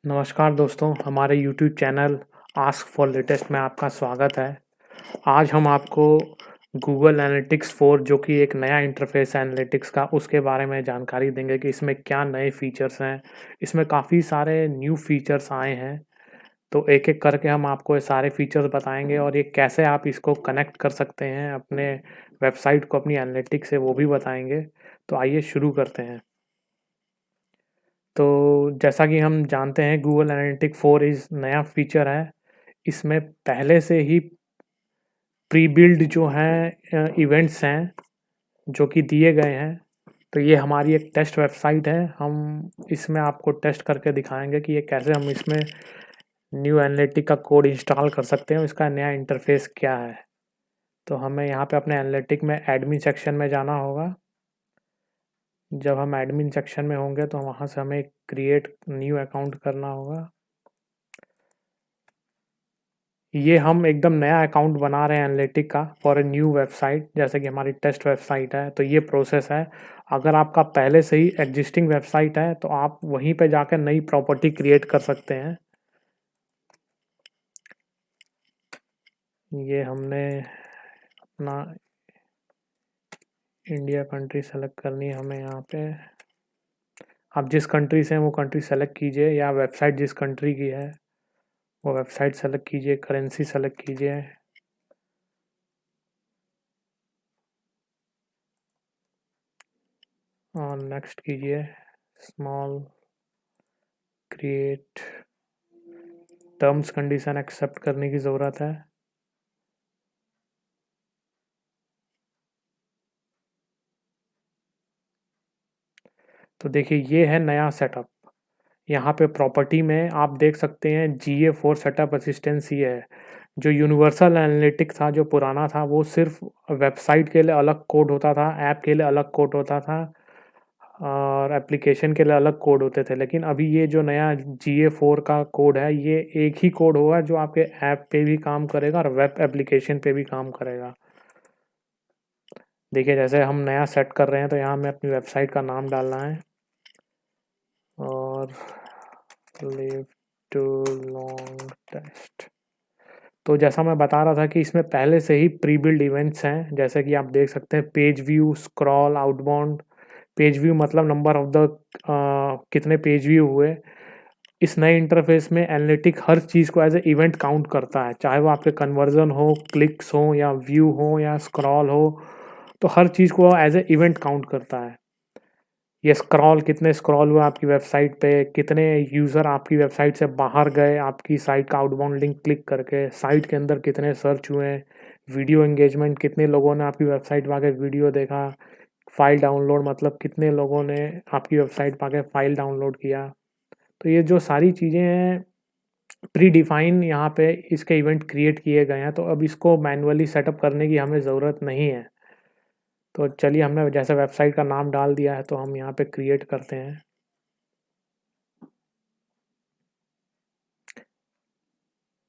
नमस्कार दोस्तों, हमारे YouTube channel ask for latest में आपका स्वागत है। आज हम आपको गूगल एनालिटिक्स 4 जो कि एक नया इंटरफेस है एनालिटिक्स का, उसके बारे में जानकारी देंगे कि इसमें क्या नए फीचर्स हैं। इसमें काफ़ी सारे न्यू फीचर्स आए हैं, तो एक-एक करके हम आपको ये सारे फीचर्स बताएँगे और ये कैसे आप इसको कनेक्ट कर सकते हैं अपने वेबसाइट को अपनी एनालिटिक्स से, वो भी बताएँगे। तो आइए शुरू करते हैं। तो जैसा कि हम जानते हैं गूगल एनालिटिक 4 नया फीचर है। इसमें पहले से ही प्री बिल्ड जो हैं इवेंट्स हैं जो कि दिए गए हैं। तो ये हमारी एक टेस्ट वेबसाइट है। हम इसमें आपको टेस्ट करके दिखाएँगे कि ये कैसे हम इसमें न्यू एनालिटिक का कोड इंस्टॉल कर सकते हैं, इसका नया इंटरफ़ेस क्या है। तो हमें यहाँ पे अपने एनालिटिक में एडमिन सेक्शन में जाना होगा। जब हम एडमिन सेक्शन में होंगे तो वहाँ से हमें क्रिएट न्यू अकाउंट करना होगा। ये हम एकदम नया अकाउंट बना रहे हैं एनालिटिक का फॉर अ न्यू वेबसाइट, जैसे कि हमारी टेस्ट वेबसाइट है, तो ये प्रोसेस है। अगर आपका पहले से ही एग्जिस्टिंग वेबसाइट है तो आप वहीं पे जाकर नई प्रॉपर्टी क्रिएट कर सकते हैं। ये हमने अपना इंडिया कंट्री सेलेक्ट करनी है हमें यहाँ पे। आप जिस कंट्री से हैं वो कंट्री सेलेक्ट कीजिए, या वेबसाइट जिस कंट्री की है वो वेबसाइट सेलेक्ट कीजिए, करेंसी सेलेक्ट कीजिए। और नेक्स्ट कीजिए, small create, terms condition accept करने की ज़रूरत है। तो देखिए ये है नया सेटअप। यहाँ पे प्रॉपर्टी में आप देख सकते हैं GA4 सेटअप असिस्टेंस ये है। जो यूनिवर्सल एनालिटिक था, जो पुराना था, वो सिर्फ वेबसाइट के लिए अलग कोड होता था, ऐप के लिए अलग कोड होता था और एप्लीकेशन के लिए अलग कोड होते थे। लेकिन अभी ये जो नया GA4 का कोड है, ये एक ही कोड होगा जो आपके ऐप पे भी काम करेगा और वेब एप्लीकेशन पे भी काम करेगा। देखिए जैसे हम नया सेट कर रहे हैं तो यहाँ हमें अपनी वेबसाइट का नाम डालना है और लिव टू लॉन्ग टेस्ट। तो जैसा मैं बता रहा था कि इसमें पहले से ही प्री बिल्ड इवेंट्स हैं, जैसे कि आप देख सकते हैं page view, scroll, outbound. Page view मतलब नंबर ऑफ द कितने पेज व्यू हुए। इस नए इंटरफेस में एनालिटिक हर चीज़ को एज ए इवेंट काउंट करता है, चाहे वो आपके कन्वर्जन हो, क्लिक्स हो या व्यू हो या स्क्रॉल हो। तो हर चीज़ को एज ए इवेंट काउंट करता है। ये स्क्रॉल, कितने स्क्रॉल हुए आपकी वेबसाइट पे, कितने यूज़र आपकी वेबसाइट से बाहर गए आपकी साइट का आउटबाउंड लिंक क्लिक करके, साइट के अंदर कितने सर्च हुए, वीडियो एंगेजमेंट, कितने लोगों ने आपकी वेबसाइट पे आके वीडियो देखा, फाइल डाउनलोड मतलब कितने लोगों ने आपकी वेबसाइट पे आके फाइल डाउनलोड किया। तो ये जो सारी चीज़ें हैं प्री डिफाइन यहाँ पे इसके इवेंट क्रिएट किए गए हैं, तो अब इसको मैन्युअली सेटअप करने की हमें ज़रूरत नहीं है। तो चलिए हमने जैसे वेबसाइट का नाम डाल दिया है तो हम यहाँ पे क्रिएट करते हैं।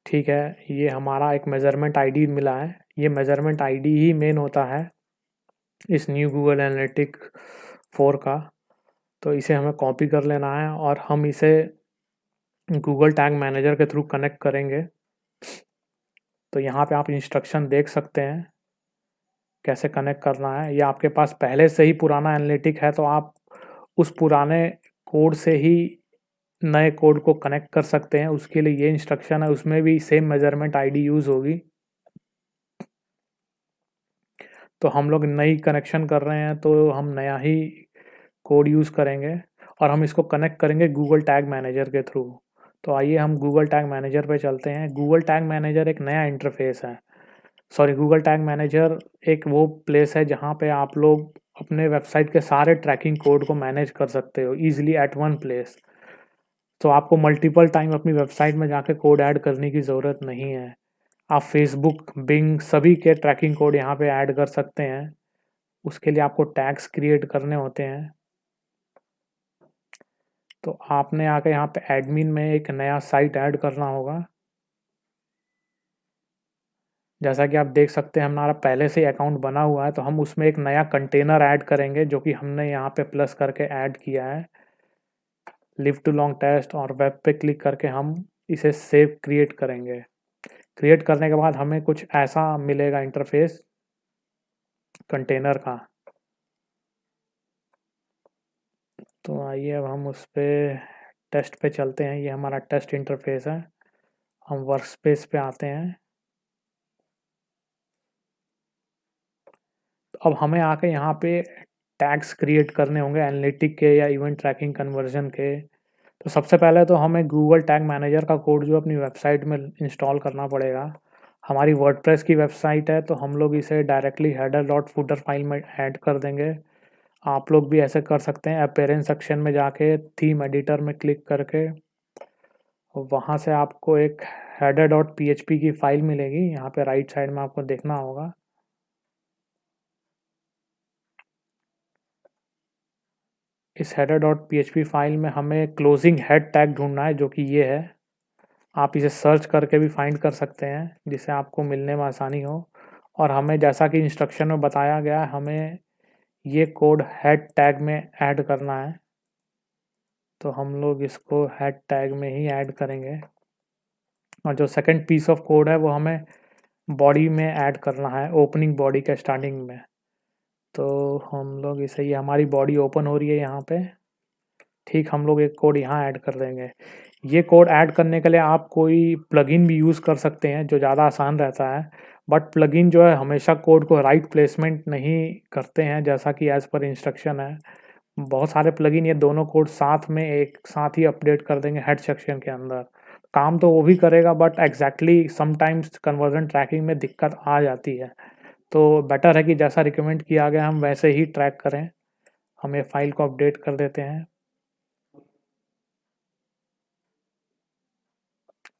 ठीक है, ये हमारा एक मेज़रमेंट आईडी मिला है। ये मेज़रमेंट आईडी ही मेन होता है इस न्यू गूगल एनालिटिक 4 का। तो इसे हमें कॉपी कर लेना है और हम इसे गूगल टैग मैनेजर के थ्रू कनेक्ट करेंगे। तो यहाँ पे आप इंस्ट्रक्शन देख सकते हैं कैसे कनेक्ट करना है। ये आपके पास पहले से ही पुराना एनालिटिक है तो आप उस पुराने कोड से ही नए कोड को कनेक्ट कर सकते हैं। उसके लिए ये इंस्ट्रक्शन है, उसमें भी सेम मेज़रमेंट आईडी यूज़ होगी। तो हम लोग नई कनेक्शन कर रहे हैं तो हम नया ही कोड यूज़ करेंगे और हम इसको कनेक्ट करेंगे गूगल टैग मैनेजर के थ्रू। तो आइए हम गूगल टैग मैनेजर पे चलते हैं। गूगल टैग मैनेजर एक नया इंटरफेस है। सॉरी, गूगल टैग मैनेजर एक वो प्लेस है जहाँ पे आप लोग अपने वेबसाइट के सारे ट्रैकिंग कोड को मैनेज कर सकते हो ईजिली एट वन प्लेस। तो आपको मल्टीपल टाइम अपनी वेबसाइट में जाके कोड ऐड करने की ज़रूरत नहीं है। आप फेसबुक, बिंग सभी के ट्रैकिंग कोड यहाँ पे ऐड कर सकते हैं। उसके लिए आपको टैग्स क्रिएट करने होते हैं। तो आपने आके यहाँ पे एडमिन में एक नया साइट ऐड करना होगा। जैसा कि आप देख सकते हैं हमारा पहले से ही अकाउंट बना हुआ है, तो हम उसमें एक नया कंटेनर ऐड करेंगे जो कि हमने यहाँ पे प्लस करके ऐड किया है। लिव टू लॉन्ग टेस्ट और वेब पे क्लिक करके हम इसे सेव क्रिएट करेंगे। क्रिएट करने के बाद हमें कुछ ऐसा मिलेगा इंटरफेस कंटेनर का। तो आइए अब हम उस पर टेस्ट पे चलते हैं। ये हमारा टेस्ट इंटरफेस है। हम वर्कस्पेस पे आते हैं। तो अब हमें आके यहाँ पे टैग्स क्रिएट करने होंगे एनालिटिक के या इवेंट ट्रैकिंग कन्वर्जन के। तो सबसे पहले तो हमें गूगल टैग मैनेजर का कोड जो अपनी वेबसाइट में इंस्टॉल करना पड़ेगा। हमारी वर्डप्रेस की वेबसाइट है तो हम लोग इसे directly header dot footer file में ऐड कर देंगे। आप लोग भी ऐसे कर सकते हैं। अपीयरेंस सेक्शन में जाके थीम एडिटर में क्लिक करके वहाँ से आपको एक हेडर डॉट पीएचपी की फ़ाइल मिलेगी। यहाँ पे राइट साइड में आपको देखना होगा। इस हेडर डॉट पीएचपी फाइल में हमें क्लोजिंग हेड टैग ढूंढना है जो कि ये है। आप इसे सर्च करके भी फाइंड कर सकते हैं जिससे आपको मिलने में आसानी हो। और हमें जैसा कि इंस्ट्रक्शन में बताया गया है हमें ये कोड हेड टैग में ऐड करना है। तो हम लोग इसको हेड टैग में ही ऐड करेंगे। और जो सेकंड पीस ऑफ कोड है वो हमें बॉडी में ऐड करना है, ओपनिंग बॉडी के स्टार्टिंग में। तो हम लोग इसे, ये हमारी बॉडी ओपन हो रही है यहाँ पे। ठीक, हम लोग एक कोड यहाँ ऐड कर देंगे। ये कोड ऐड करने के लिए आप कोई प्लगइन भी यूज़ कर सकते हैं जो ज़्यादा आसान रहता है। बट प्लगइन जो है हमेशा कोड को राइट प्लेसमेंट नहीं करते हैं जैसा कि एज़ पर इंस्ट्रक्शन है। बहुत सारे प्लगइन ये दोनों कोड साथ में एक साथ ही अपडेट कर देंगे हेड सेक्शन के अंदर। काम तो वो भी करेगा but exactly sometimes conversion tracking में दिक्कत आ जाती है। तो बेटर है कि जैसा रिकमेंड किया गया हम वैसे ही ट्रैक करें। हम ये फाइल को अपडेट कर देते हैं।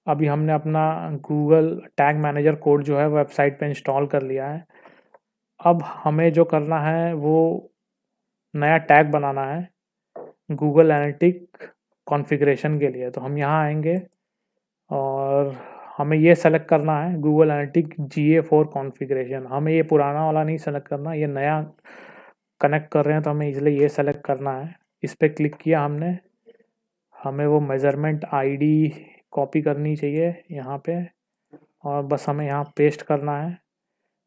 अभी हमने अपना गूगल टैग मैनेजर कोड जो है वेबसाइट पे इंस्टॉल कर लिया है। अब हमें जो करना है वो नया टैग बनाना है गूगल एनालिटिक कॉन्फ़िगरेशन के लिए। तो हम यहाँ आएंगे और हमें ये सेलेक्ट करना है गूगल एनालिटिक GA4 कॉन्फ़िगरेशन। हमें ये पुराना वाला नहीं सेलेक्ट करना, ये नया कनेक्ट कर रहे हैं तो हमें इसलिए ये सेलेक्ट करना है। इस पर क्लिक किया हमने। हमें वो मेज़रमेंट आईडी कॉपी करनी चाहिए यहाँ पे और बस हमें यहाँ पेस्ट करना है।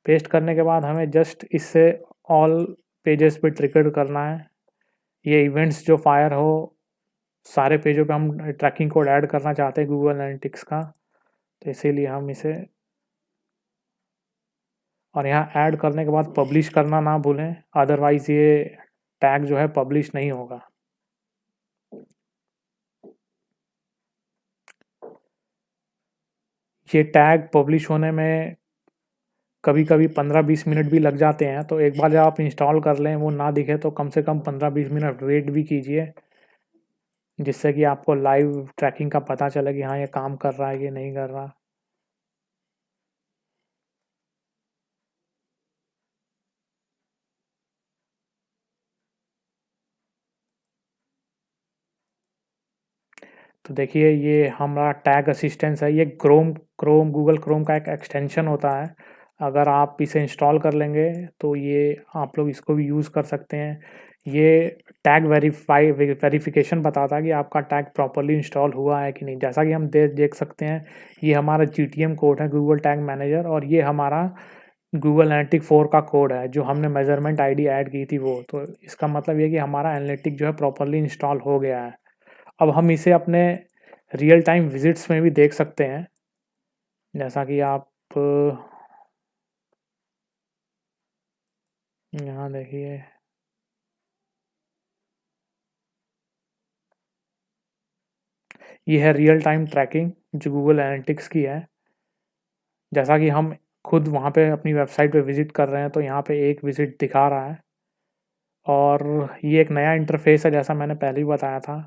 पेस्ट करने के बाद हमें जस्ट इससे ऑल पेजेस पे ट्रिगर करना है। ये इवेंट्स जो फायर हो सारे पेजों पे हम ट्रैकिंग कोड ऐड करना चाहते हैं गूगल एनालिटिक्स का। तो इसीलिए हम इसे, और यहाँ ऐड करने के बाद पब्लिश करना ना भूलें, अदरवाइज़ ये टैग जो है पब्लिश नहीं होगा। ये टैग पब्लिश होने में कभी कभी 15-20 मिनट भी लग जाते हैं। तो एक बार जब आप इंस्टॉल कर लें वो ना दिखे तो कम से कम 15-20 मिनट वेट भी कीजिए जिससे कि आपको लाइव ट्रैकिंग का पता चले कि हाँ ये काम कर रहा है कि नहीं कर रहा। तो देखिए ये हमारा टैग असिस्टेंस है। ये क्रोम गूगल क्रोम का एक एक्सटेंशन होता है। अगर आप इसे इंस्टॉल कर लेंगे तो ये आप लोग इसको भी यूज़ कर सकते हैं। ये टैग वेरिफिकेशन बताता है कि आपका टैग प्रॉपर्ली इंस्टॉल हुआ है कि नहीं। जैसा कि हम देख सकते हैं ये हमारा GTM कोड है गूगल टैग मैनेजर, और ये हमारा गूगल एनालिटिक 4 का कोड है जो हमने मेजरमेंट आईडी ऐड की थी वो। तो इसका मतलब ये कि हमारा एनालिटिक जो है प्रॉपर्ली इंस्टॉल हो गया है। अब हम इसे अपने रियल टाइम विजिट्स में भी देख सकते हैं। जैसा कि आप यहाँ देखिए, ये है रियल टाइम ट्रैकिंग जो गूगल एनालिटिक्स की है। जैसा कि हम खुद वहाँ पे अपनी वेबसाइट पे विज़िट कर रहे हैं तो यहाँ पे एक विज़िट दिखा रहा है। और ये एक नया इंटरफेस है जैसा मैंने पहले ही बताया था।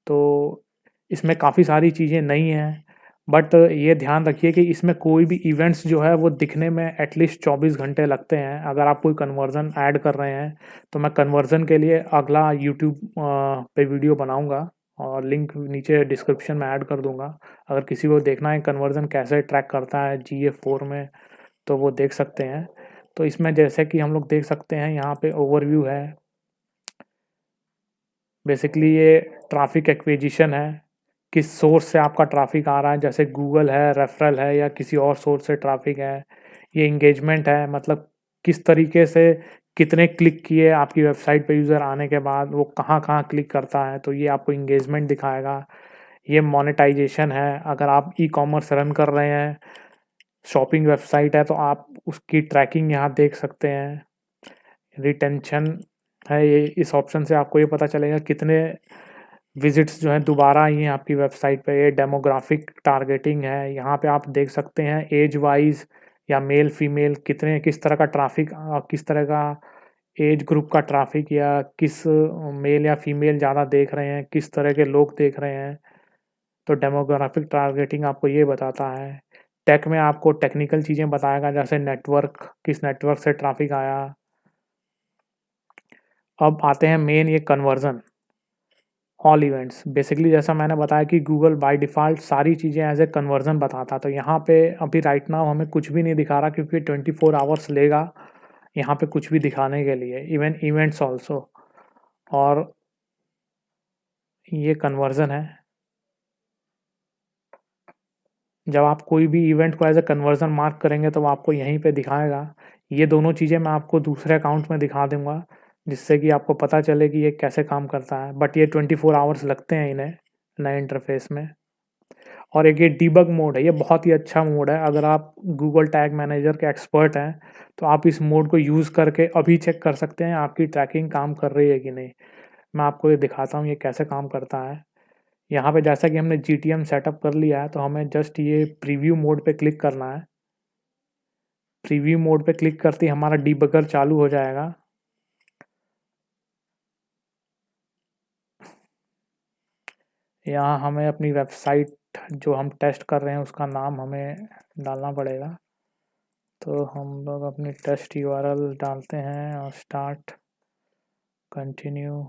तो इसमें काफ़ी सारी चीज़ें नई हैं। बट ये ध्यान रखिए कि इसमें कोई भी इवेंट्स जो है वो दिखने में एटलीस्ट 24 घंटे लगते हैं। अगर आप कोई कन्वर्ज़न ऐड कर रहे हैं तो मैं कन्वर्ज़न के लिए अगला यूट्यूब पे वीडियो बनाऊँगा और लिंक नीचे डिस्क्रिप्शन में ऐड कर दूँगा। अगर किसी को देखना है कन्वर्ज़न कैसे ट्रैक करता है GA4 में तो वो देख सकते हैं। तो इसमें जैसे कि हम लोग देख सकते हैं यहाँ पे ओवरव्यू है। बेसिकली ये ट्रैफ़िक एक्विजिशन है, किस सोर्स से आपका ट्रैफ़िक आ रहा है, जैसे गूगल है, रेफ़रल है या किसी और सोर्स से ट्रैफ़िक है। ये एंगेजमेंट है, मतलब किस तरीके से कितने क्लिक किए आपकी वेबसाइट पे यूज़र आने के बाद, वो कहाँ-कहाँ क्लिक करता है, तो ये आपको एंगेजमेंट दिखाएगा। ये मोनेटाइज़ेशन है, अगर आप ई-कॉमर्स रन कर रहे हैं, शॉपिंग वेबसाइट है, तो आप उसकी ट्रैकिंग यहाँ देख सकते हैं। रिटेंशन है, ये इस ऑप्शन से आपको ये पता चलेगा कितने विज़िट्स जो हैं दोबारा आई हैं आपकी वेबसाइट पे। ये डेमोग्राफिक टारगेटिंग है, यहाँ पे आप देख सकते हैं ऐज वाइज़ या मेल फीमेल कितने किस तरह का ट्रैफ़िक किस तरह का ऐज ग्रुप का ट्रैफ़िक या किस मेल या फीमेल ज़्यादा देख रहे हैं, किस तरह के लोग देख रहे हैं। तो डेमोग्राफिक टारगेटिंग आपको ये बताता है। टेक में आपको टेक्निकल चीज़ें बताएगा, जैसे नेटवर्क, किस नेटवर्क से ट्रैफ़िक आया। अब आते हैं मेन ये कन्वर्ज़न, ऑल इवेंट्स। बेसिकली जैसा मैंने बताया कि गूगल बाय डिफ़ॉल्ट सारी चीज़ें एज़ ए कन्वर्ज़न बताता, तो यहाँ पे अभी राइट नाउ हमें कुछ भी नहीं दिखा रहा, क्योंकि 24 आवर्स लेगा यहाँ पे कुछ भी दिखाने के लिए, इवन इवेंट्स ऑल्सो। और ये कन्वर्ज़न है। जब आप कोई भी इवेंट को एज़ अ कन्वर्ज़न मार्क करेंगे तो वो आपको यहीं पे दिखाएगा। ये दोनों चीज़ें मैं आपको दूसरे अकाउंट में दिखा दूँगा, जिससे कि आपको पता चले कि ये कैसे काम करता है। बट ये 24 आवर्स लगते हैं इन्हें, नए इंटरफ़ेस में। और एक ये डीबग मोड है, ये बहुत ही अच्छा मोड है। अगर आप गूगल टैग मैनेजर के एक्सपर्ट हैं, तो आप इस मोड को यूज़ करके अभी चेक कर सकते हैं आपकी ट्रैकिंग काम कर रही है कि नहीं। मैं आपको ये दिखाता हूँ ये कैसे काम करता है। यहाँ पे जैसा कि हमने जीटीएम सेटअप कर लिया है, तो हमें जस्ट ये प्रीव्यू मोड पे क्लिक करना है। प्रीव्यू मोड पे क्लिक करते ही हमारा डिबगर चालू हो जाएगा। यहाँ हमें अपनी वेबसाइट जो हम टेस्ट कर रहे हैं उसका नाम हमें डालना पड़ेगा। तो हम लोग अपनी टेस्ट यूआरएल डालते हैं और स्टार्ट, कंटिन्यू।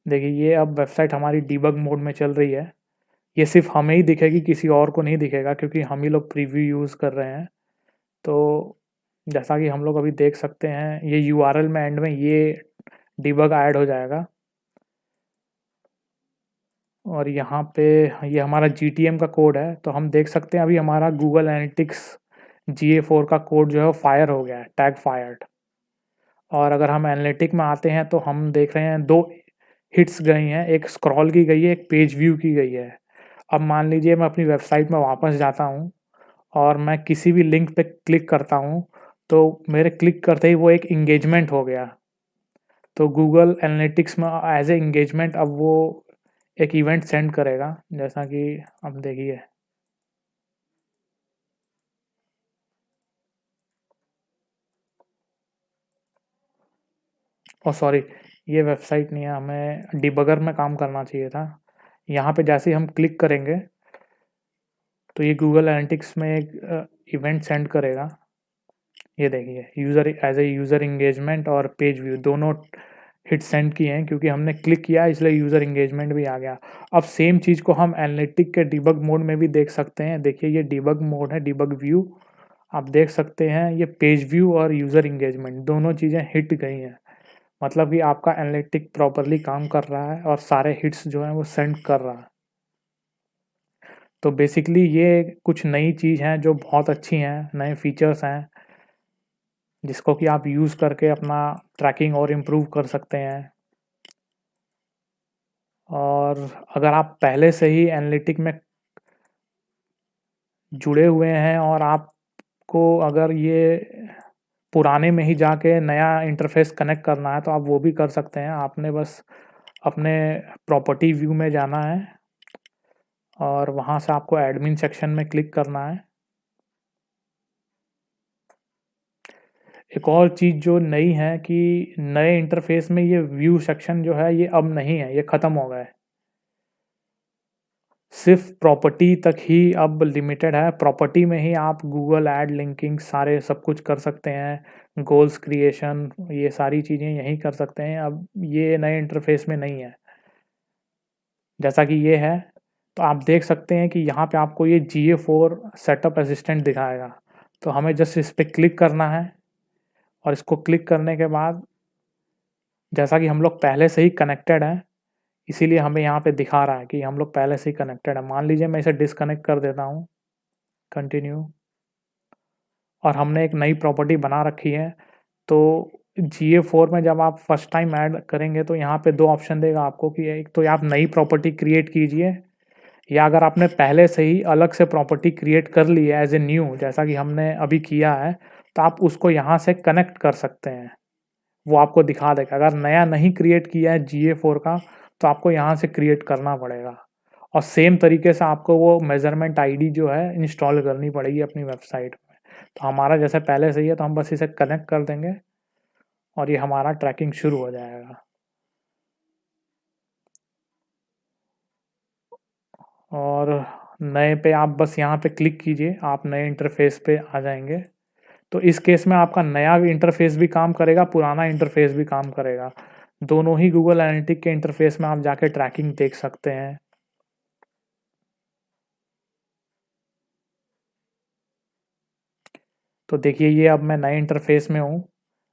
देखिए ये अब वेबसाइट हमारी डिबग मोड में चल रही है। ये सिर्फ हमें ही दिखेगी, किसी और को नहीं दिखेगा, क्योंकि हम ही लोग प्रीव्यू यूज़ कर रहे हैं। तो जैसा कि हम लोग अभी देख सकते हैं, ये यूआरएल में एंड में ये डिबग ऐड हो जाएगा। और यहाँ पे ये हमारा जीटीएम का कोड है, तो हम देख सकते हैं अभी हमारा गूगल एनालिटिक्स GA4 का कोड जो है वो फायर हो गया है, टैग फायर्ड। और अगर हम एनालिटिक में आते हैं तो हम देख रहे हैं 2 हिट्स गई हैं, एक स्क्रॉल की गई है, एक पेज व्यू की गई है। अब मान लीजिए मैं अपनी वेबसाइट में वापस जाता हूँ और मैं किसी भी लिंक पे क्लिक करता हूँ, तो मेरे क्लिक करते ही वो एक एंगेजमेंट हो गया। तो गूगल एनालिटिक्स में एज़ ए एंगेजमेंट अब वो एक इवेंट सेंड करेगा, जैसा कि अब देखिए। ओह सॉरी, ये वेबसाइट नहीं है, हमें डिबगर में काम करना चाहिए था। यहाँ पे जैसे ही हम क्लिक करेंगे, तो ये गूगल एनालिटिक्स में एक इवेंट सेंड करेगा। ये देखिए, user as a user engagement और पेज व्यू दोनों हिट सेंड किए हैं, क्योंकि हमने क्लिक किया इसलिए यूज़र एंगेजमेंट भी आ गया। अब सेम चीज़ को हम एनालिटिक के डिबग मोड में भी देख सकते हैं। देखिए ये डिबग मोड है, डिबग व्यू। आप देख सकते हैं ये पेज व्यू और यूज़र एंगेजमेंट दोनों चीज़ें हिट गई हैं। मतलब कि आपका एनालिटिक प्रॉपर्ली काम कर रहा है और सारे हिट्स जो हैं वो सेंड कर रहा है। तो बेसिकली ये कुछ नई चीज़ हैं जो बहुत अच्छी हैं, नए फीचर्स हैं, जिसको कि आप यूज़ करके अपना ट्रैकिंग और इम्प्रूव कर सकते हैं। और अगर आप पहले से ही एनालिटिक में जुड़े हुए हैं और आपको अगर ये पुराने में ही जाके नया इंटरफ़ेस कनेक्ट करना है, तो आप वो भी कर सकते हैं। आपने बस अपने प्रॉपर्टी व्यू में जाना है और वहाँ से आपको एडमिन सेक्शन में क्लिक करना है। एक और चीज़ जो नई है कि नए इंटरफ़ेस में ये व्यू सेक्शन जो है ये अब नहीं है, ये ख़त्म हो गया है। सिर्फ़ प्रॉपर्टी तक ही अब लिमिटेड है। प्रॉपर्टी में ही आप गूगल ऐड लिंकिंग सारे सब कुछ कर सकते हैं। गोल्स क्रिएशन ये सारी चीज़ें यहीं कर सकते हैं। अब ये नए इंटरफ़ेस में नहीं है। जैसा कि ये है, तो आप देख सकते हैं कि यहाँ पे आपको ये GA4 सेटअप असिस्टेंट दिखाएगा। तो हमें जस्ट इस पे क्लिक करना है और इसको क्लिक करने के बाद जैसा कि हम लोग पहले से ही कनेक्टेड हैं, इसीलिए हमें यहाँ पे दिखा रहा है कि हम लोग पहले से ही कनेक्टेड हैं। मान लीजिए मैं इसे डिस्कनेक्ट कर देता हूँ, कंटिन्यू, और हमने एक नई प्रॉपर्टी बना रखी है। तो GA4 में जब आप फर्स्ट टाइम ऐड करेंगे तो यहाँ पे 2 ऑप्शन देगा आपको कि एक तो आप नई प्रॉपर्टी क्रिएट कीजिए, या अगर आपने पहले से ही अलग से प्रॉपर्टी क्रिएट कर ली है एज ए न्यू, जैसा कि हमने अभी किया है, तो आप उसको यहाँ से कनेक्ट कर सकते हैं। वो आपको दिखा देगा। अगर नया नहीं क्रिएट किया है GA4 का, तो आपको यहाँ से क्रिएट करना पड़ेगा, और सेम तरीके से आपको वो मेजरमेंट आईडी जो है इंस्टॉल करनी पड़ेगी अपनी वेबसाइट में। तो हमारा जैसे पहले से ही है, तो हम बस इसे कनेक्ट कर देंगे और ये हमारा ट्रैकिंग शुरू हो जाएगा। और नए पे आप बस यहाँ पे क्लिक कीजिए, आप नए इंटरफेस पे आ जाएंगे। तो इस केस में आपका नया भी इंटरफेस भी काम करेगा, पुराना इंटरफेस भी काम करेगा। दोनों ही गूगल एनालिटिक के इंटरफेस में आप जाके ट्रैकिंग देख सकते हैं। तो देखिए ये अब मैं नए इंटरफेस में हूँ।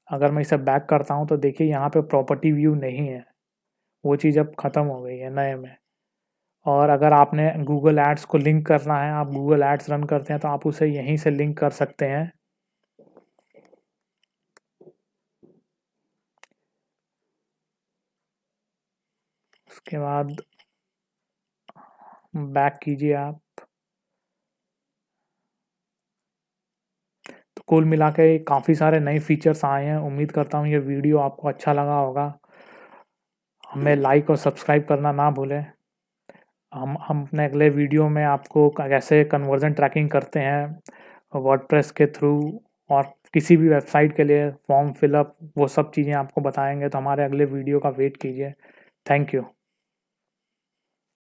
अगर मैं इसे बैक करता हूँ तो देखिए यहाँ पे प्रॉपर्टी व्यू नहीं है, वो चीज़ अब ख़त्म हो गई है नए में। और अगर आपने गूगल एड्स को लिंक करना है, आप गूगल एड्स रन करते हैं, तो आप उसे यहीं से लिंक कर सकते हैं। उसके बाद बैक कीजिए आप। तो कुल मिला के काफ़ी सारे नए फीचर्स आए हैं। उम्मीद करता हूँ ये वीडियो आपको अच्छा लगा होगा। हमें लाइक और सब्सक्राइब करना ना भूलें। हम अपने अगले वीडियो में आपको कैसे कन्वर्जन ट्रैकिंग करते हैं वर्डप्रेस के थ्रू, और किसी भी वेबसाइट के लिए फॉर्म फिलअप, वो सब चीज़ें आपको बताएंगे। तो हमारे अगले वीडियो का वेट कीजिए। Thank you.